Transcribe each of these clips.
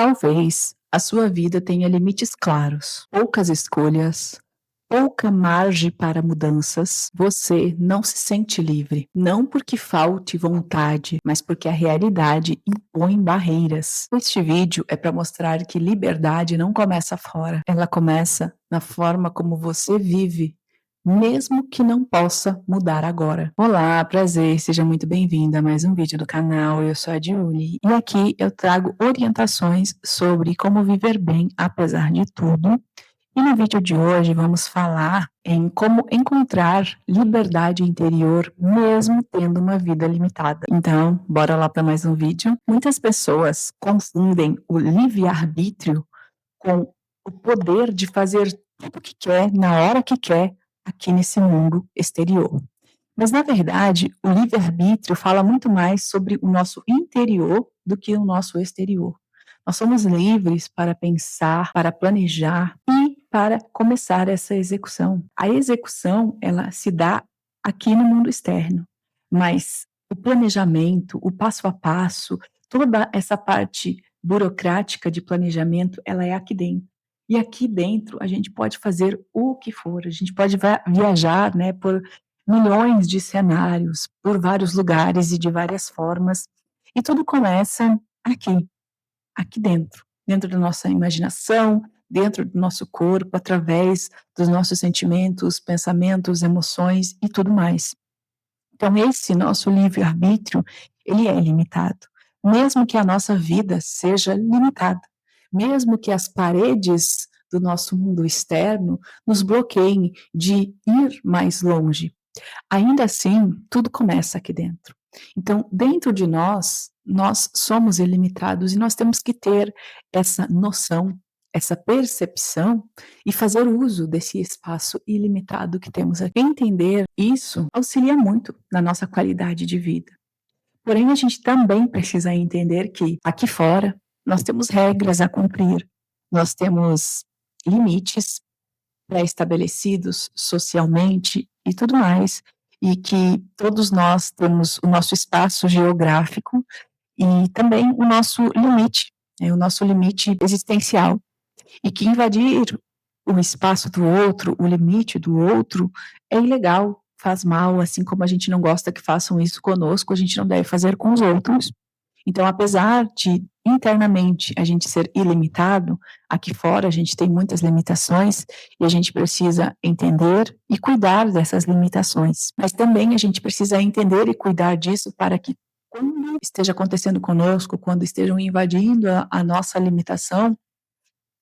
Talvez a sua vida tenha limites claros, poucas escolhas, pouca margem para mudanças. Você não se sente livre, não porque falte vontade, mas porque a realidade impõe barreiras. Este vídeo é para mostrar que liberdade não começa fora, ela começa na forma como você vive, mesmo que não possa mudar agora. Olá, prazer, seja muito bem-vinda a mais um vídeo do canal. Eu sou a Julie e aqui eu trago orientações sobre como viver bem apesar de tudo. E no vídeo de hoje vamos falar em como encontrar liberdade interior mesmo tendo uma vida limitada. Então, bora lá para mais um vídeo. Muitas pessoas confundem o livre-arbítrio com o poder de fazer tudo o que quer, na hora que quer, aqui nesse mundo exterior. Mas, na verdade, o livre-arbítrio fala muito mais sobre o nosso interior do que o nosso exterior. Nós somos livres para pensar, para planejar e para começar essa execução. A execução, ela se dá aqui no mundo externo, mas o planejamento, o passo a passo, toda essa parte burocrática de planejamento, ela é aqui dentro. E aqui dentro a gente pode fazer o que for, a gente pode viajar, né, por milhões de cenários, por vários lugares e de várias formas, e tudo começa aqui dentro, dentro da nossa imaginação, dentro do nosso corpo, através dos nossos sentimentos, pensamentos, emoções e tudo mais. Então esse nosso livre-arbítrio, ele é limitado, mesmo que a nossa vida seja limitada, mesmo que as paredes do nosso mundo externo nos bloqueiem de ir mais longe. Ainda assim, tudo começa aqui dentro. Então, dentro de nós somos ilimitados e nós temos que ter essa noção, essa percepção e fazer uso desse espaço ilimitado que temos aqui. Entender isso auxilia muito na nossa qualidade de vida. Porém, a gente também precisa entender que aqui fora nós temos regras a cumprir, nós temos limites pré-estabelecidos socialmente e tudo mais, e que todos nós temos o nosso espaço geográfico e também o nosso limite existencial, e que invadir o espaço do outro, o limite do outro, é ilegal, faz mal, assim como a gente não gosta que façam isso conosco, a gente não deve fazer com os outros. Então, apesar de internamente a gente ser ilimitado, aqui fora a gente tem muitas limitações e a gente precisa entender e cuidar dessas limitações. Mas também a gente precisa entender e cuidar disso para que quando esteja acontecendo conosco, quando estejam invadindo a nossa limitação,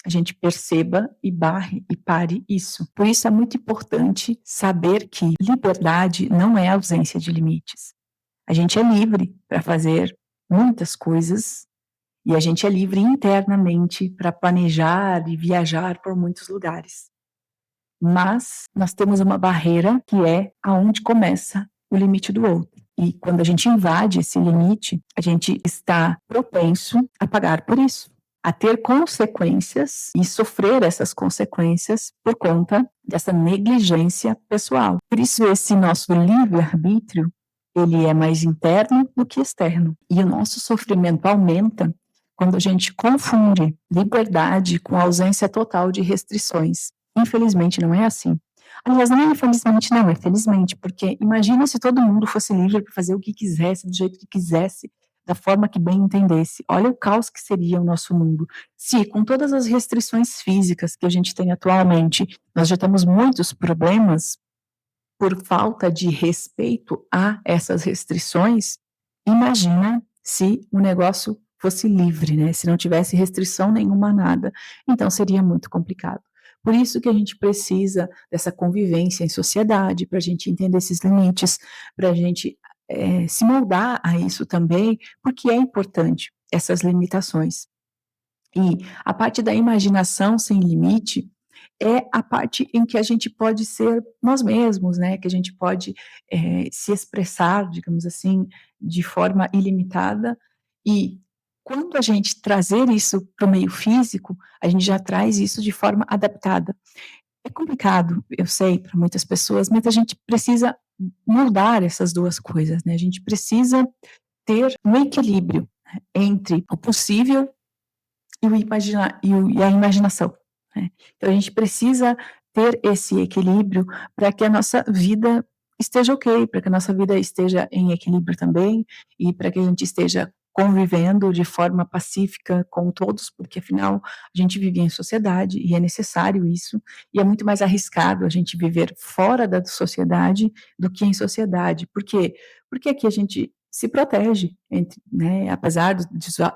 a gente perceba e barre e pare isso. Por isso é muito importante saber que liberdade não é ausência de limites. A gente é livre para fazer muitas coisas e a gente é livre internamente para planejar e viajar por muitos lugares. Mas nós temos uma barreira que é aonde começa o limite do outro. E quando a gente invade esse limite, a gente está propenso a pagar por isso, a ter consequências e sofrer essas consequências por conta dessa negligência pessoal. Por isso esse nosso livre-arbítrio, ele é mais interno do que externo. E o nosso sofrimento aumenta quando a gente confunde liberdade com ausência total de restrições. Infelizmente não é assim. Aliás, não é infelizmente não, é felizmente, porque imagina se todo mundo fosse livre para fazer o que quisesse, do jeito que quisesse, da forma que bem entendesse. Olha o caos que seria o nosso mundo. Se, com todas as restrições físicas que a gente tem atualmente, nós já temos muitos problemas por falta de respeito a essas restrições, imagina se o negócio fosse livre, né? Se não tivesse restrição nenhuma a nada. Então seria muito complicado. Por isso que a gente precisa dessa convivência em sociedade, para a gente entender esses limites, para a gente se moldar a isso também, porque é importante essas limitações. E a parte da imaginação sem limite é a parte em que a gente pode ser nós mesmos, né? Que a gente pode se expressar, digamos assim, de forma ilimitada. E quando a gente trazer isso para o meio físico, a gente já traz isso de forma adaptada. É complicado, eu sei, para muitas pessoas, mas a gente precisa mudar essas duas coisas, né? A gente precisa ter um equilíbrio entre o possível e a imaginação, né. Então a gente precisa ter esse equilíbrio para que a nossa vida esteja ok, para que a nossa vida esteja em equilíbrio também, e para que a gente esteja convivendo de forma pacífica com todos, porque afinal a gente vive em sociedade e é necessário isso, e é muito mais arriscado a gente viver fora da sociedade do que em sociedade. Por quê? Porque aqui a gente se protege, entre, né, apesar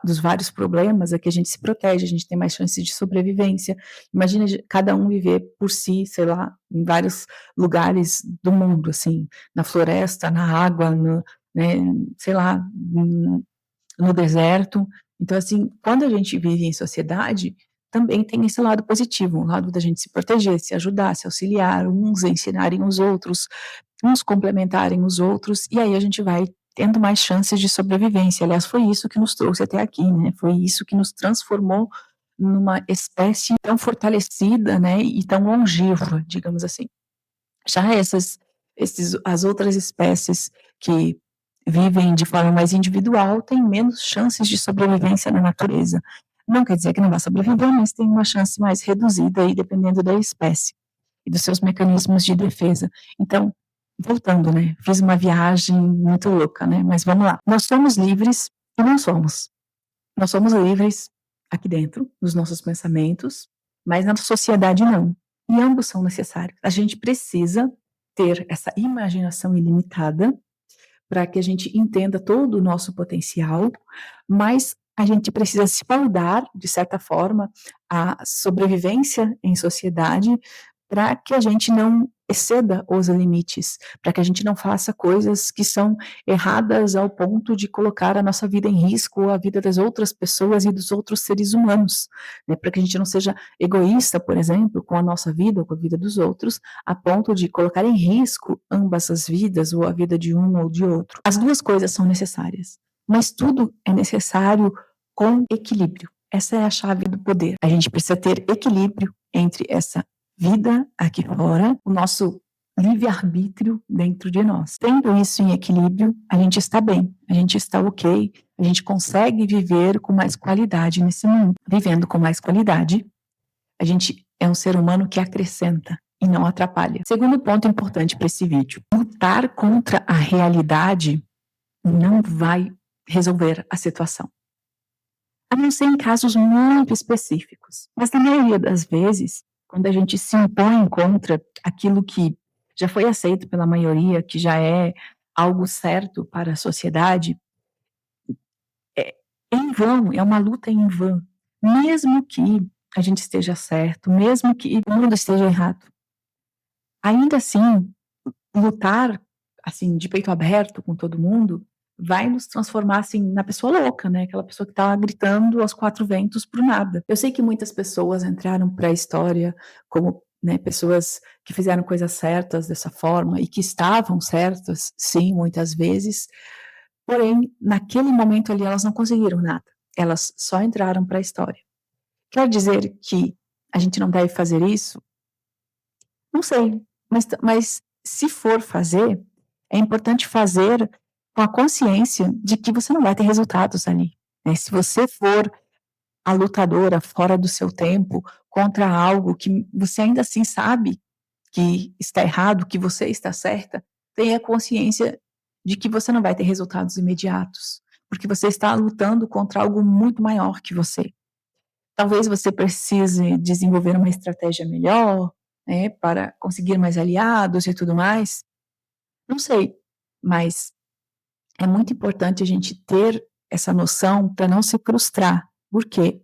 dos vários problemas, aqui a gente se protege, a gente tem mais chances de sobrevivência. Imagina cada um viver por si, sei lá, em vários lugares do mundo, assim, na floresta, na água, no, né, sei lá, no deserto. Então, assim, quando a gente vive em sociedade, também tem esse lado positivo, o lado da gente se proteger, se ajudar, se auxiliar, uns ensinarem os outros, uns complementarem os outros, e aí a gente vai tendo mais chances de sobrevivência. Aliás, foi isso que nos trouxe até aqui, né? Foi isso que nos transformou numa espécie tão fortalecida, né, e tão longeva, digamos assim. Já as outras espécies que vivem de forma mais individual têm menos chances de sobrevivência na natureza. Não quer dizer que não vá sobreviver, mas tem uma chance mais reduzida aí, dependendo da espécie e dos seus mecanismos de defesa. Então, voltando, né, fiz uma viagem muito louca, né, mas vamos lá. Nós somos livres e não somos. Nós somos livres aqui dentro, nos nossos pensamentos, mas na sociedade não. E ambos são necessários. A gente precisa ter essa imaginação ilimitada para que a gente entenda todo o nosso potencial, mas a gente precisa se moldar, de certa forma, a sobrevivência em sociedade para que a gente não exceda os limites, para que a gente não faça coisas que são erradas ao ponto de colocar a nossa vida em risco, ou a vida das outras pessoas e dos outros seres humanos, né? Para que a gente não seja egoísta, por exemplo, com a nossa vida ou com a vida dos outros, a ponto de colocar em risco ambas as vidas, ou a vida de um ou de outro. As duas coisas são necessárias, mas tudo é necessário com equilíbrio. Essa é a chave do poder. A gente precisa ter equilíbrio entre essa vida aqui fora, o nosso livre-arbítrio dentro de nós. Tendo isso em equilíbrio, a gente está bem, a gente está ok, a gente consegue viver com mais qualidade nesse mundo. Vivendo com mais qualidade, a gente é um ser humano que acrescenta e não atrapalha. Segundo ponto importante para esse vídeo: lutar contra a realidade não vai resolver a situação, a não ser em casos muito específicos. Mas na maioria das vezes, quando a gente se impõe contra aquilo que já foi aceito pela maioria, que já é algo certo para a sociedade, é em vão, é uma luta em vão. Mesmo que a gente esteja certo, mesmo que o mundo esteja errado, ainda assim, lutar, assim, de peito aberto com todo mundo, vai nos transformar, assim, na pessoa louca, né, aquela pessoa que tá gritando aos 4 ventos por nada. Eu sei que muitas pessoas entraram para a história como, né, pessoas que fizeram coisas certas dessa forma e que estavam certas, sim, muitas vezes, porém, naquele momento ali elas não conseguiram nada, elas só entraram para a história. Quer dizer que a gente não deve fazer isso? Não sei, mas se for fazer, é importante fazer com a consciência de que você não vai ter resultados ali, né. Se você for a lutadora fora do seu tempo, contra algo que você ainda assim sabe que está errado, que você está certa, tenha consciência de que você não vai ter resultados imediatos, porque você está lutando contra algo muito maior que você. Talvez você precise desenvolver uma estratégia melhor, né, para conseguir mais aliados e tudo mais. Não sei, mas é muito importante a gente ter essa noção para não se frustrar. Por quê?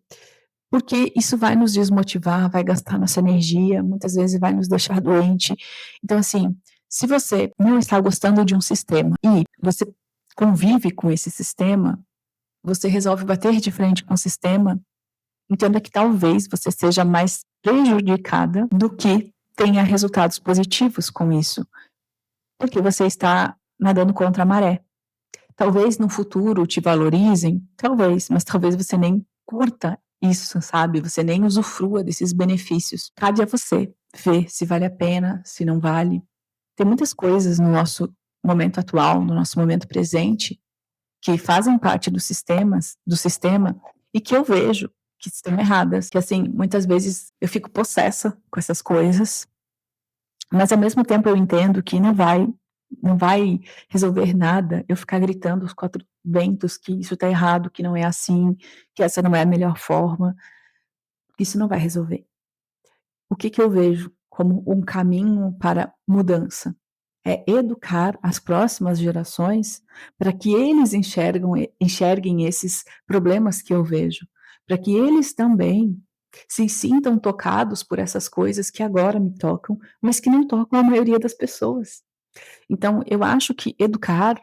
Porque isso vai nos desmotivar, vai gastar nossa energia, muitas vezes vai nos deixar doente. Então, assim, se você não está gostando de um sistema e você convive com esse sistema, você resolve bater de frente com o sistema, entenda que talvez você seja mais prejudicada do que tenha resultados positivos com isso, porque você está nadando contra a maré. Talvez no futuro te valorizem, talvez, mas talvez você nem curta isso, sabe? Você nem usufrua desses benefícios. Cabe a você ver se vale a pena, se não vale. Tem muitas coisas no nosso momento atual, no nosso momento presente, que fazem parte do sistema, e que eu vejo que estão erradas, que assim, muitas vezes eu fico possessa com essas coisas, mas ao mesmo tempo eu entendo que não vai resolver nada eu ficar gritando aos 4 ventos que isso está errado, que não é assim, que essa não é a melhor forma, isso não vai resolver. O que que eu vejo como um caminho para mudança? É educar as próximas gerações para que eles enxerguem esses problemas que eu vejo, para que eles também se sintam tocados por essas coisas que agora me tocam, mas que não tocam a maioria das pessoas. Então, eu acho que educar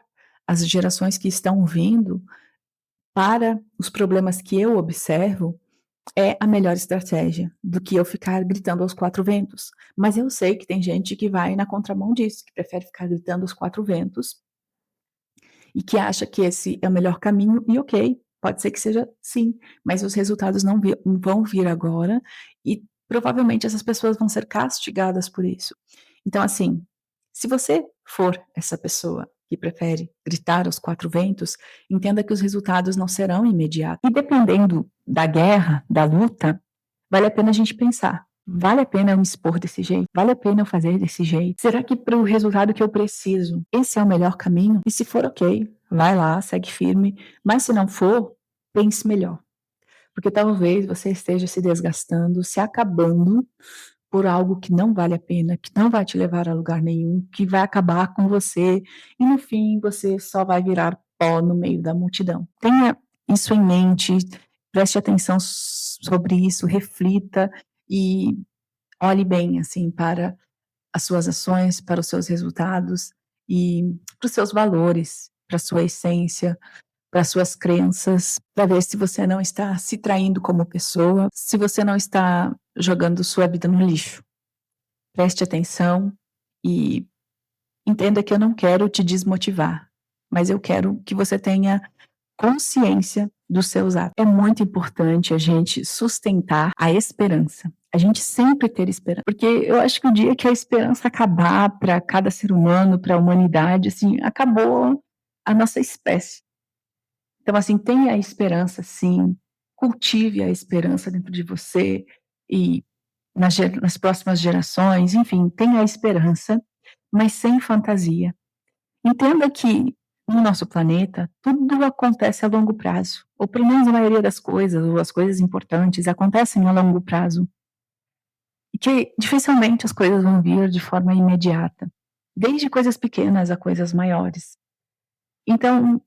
as gerações que estão vindo para os problemas que eu observo é a melhor estratégia do que eu ficar gritando aos 4 ventos. Mas eu sei que tem gente que vai na contramão disso, que prefere ficar gritando aos 4 ventos e que acha que esse é o melhor caminho, e ok, pode ser que seja sim, mas os resultados não vão vir agora e provavelmente essas pessoas vão ser castigadas por isso. Então, assim, se você for essa pessoa que prefere gritar aos 4 ventos, entenda que os resultados não serão imediatos. E dependendo da guerra, da luta, vale a pena a gente pensar. Vale a pena eu me expor desse jeito? Vale a pena eu fazer desse jeito? Será que para o resultado que eu preciso, esse é o melhor caminho? E se for ok, vai lá, segue firme. Mas se não for, pense melhor. Porque talvez você esteja se desgastando, se acabando por algo que não vale a pena, que não vai te levar a lugar nenhum, que vai acabar com você e no fim você só vai virar pó no meio da multidão. Tenha isso em mente, preste atenção sobre isso, reflita e olhe bem assim para as suas ações, para os seus resultados e para os seus valores, para a sua essência, para as suas crenças, para ver se você não está se traindo como pessoa, se você não está jogando sua vida no lixo. Preste atenção e entenda que eu não quero te desmotivar, mas eu quero que você tenha consciência dos seus atos. É muito importante a gente sustentar a esperança. A gente sempre ter esperança, porque eu acho que o dia que a esperança acabar para cada ser humano, para a humanidade, assim, acabou a nossa espécie. Então, assim, tenha a esperança, sim, cultive a esperança dentro de você e nas próximas gerações, enfim, tenha a esperança, mas sem fantasia. Entenda que no nosso planeta tudo acontece a longo prazo, ou pelo menos a maioria das coisas, ou as coisas importantes acontecem a longo prazo, e que dificilmente as coisas vão vir de forma imediata, desde coisas pequenas a coisas maiores. Então,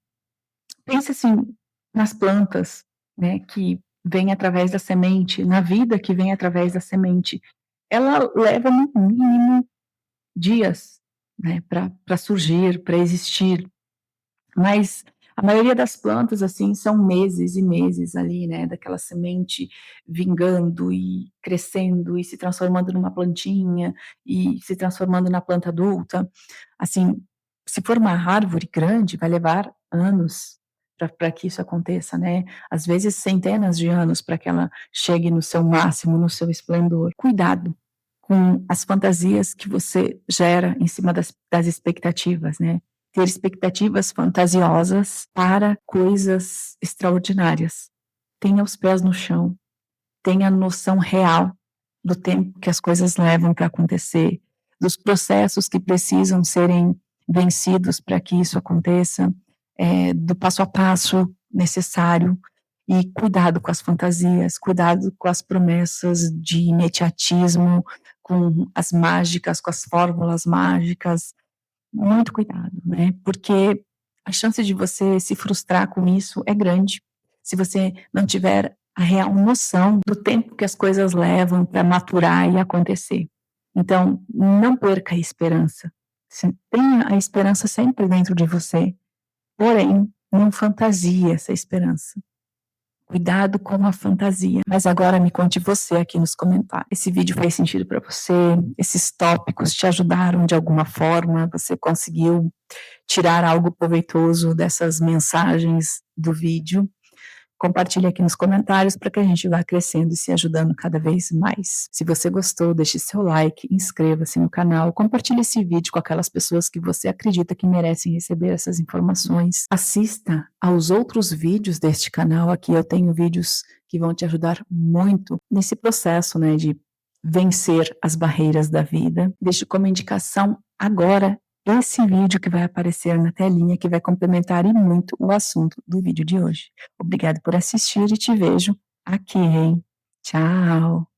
pense assim nas plantas, né, que vêm através da semente, na vida que vem através da semente. Ela leva no mínimo dias, né, para surgir, para existir. Mas a maioria das plantas, assim, são meses e meses ali, né, daquela semente vingando e crescendo e se transformando numa plantinha e se transformando na planta adulta. Assim, se for uma árvore grande, vai levar anos para que isso aconteça, né? Às vezes centenas de anos para que ela chegue no seu máximo, no seu esplendor. Cuidado com as fantasias que você gera em cima das expectativas, né? Ter expectativas fantasiosas para coisas extraordinárias. Tenha os pés no chão, tenha noção real do tempo que as coisas levam para acontecer, dos processos que precisam serem vencidos para que isso aconteça, do passo a passo necessário, e cuidado com as fantasias, cuidado com as promessas de imediatismo, com as mágicas, com as fórmulas mágicas, muito cuidado, né, porque a chance de você se frustrar com isso é grande, se você não tiver a real noção do tempo que as coisas levam para maturar e acontecer. Então, não perca a esperança. Tenha a esperança sempre dentro de você, porém, não fantasie essa esperança. Cuidado com a fantasia. Mas agora me conte você aqui nos comentários. Esse vídeo fez sentido para você? Esses tópicos te ajudaram de alguma forma? Você conseguiu tirar algo proveitoso dessas mensagens do vídeo? Compartilhe aqui nos comentários para que a gente vá crescendo e se ajudando cada vez mais. Se você gostou, deixe seu like, inscreva-se no canal, compartilhe esse vídeo com aquelas pessoas que você acredita que merecem receber essas informações. Assista aos outros vídeos deste canal. Aqui eu tenho vídeos que vão te ajudar muito nesse processo, né, de vencer as barreiras da vida. Deixo como indicação agora esse vídeo que vai aparecer na telinha, que vai complementar e muito o assunto do vídeo de hoje. Obrigado por assistir e te vejo aqui, hein? Tchau!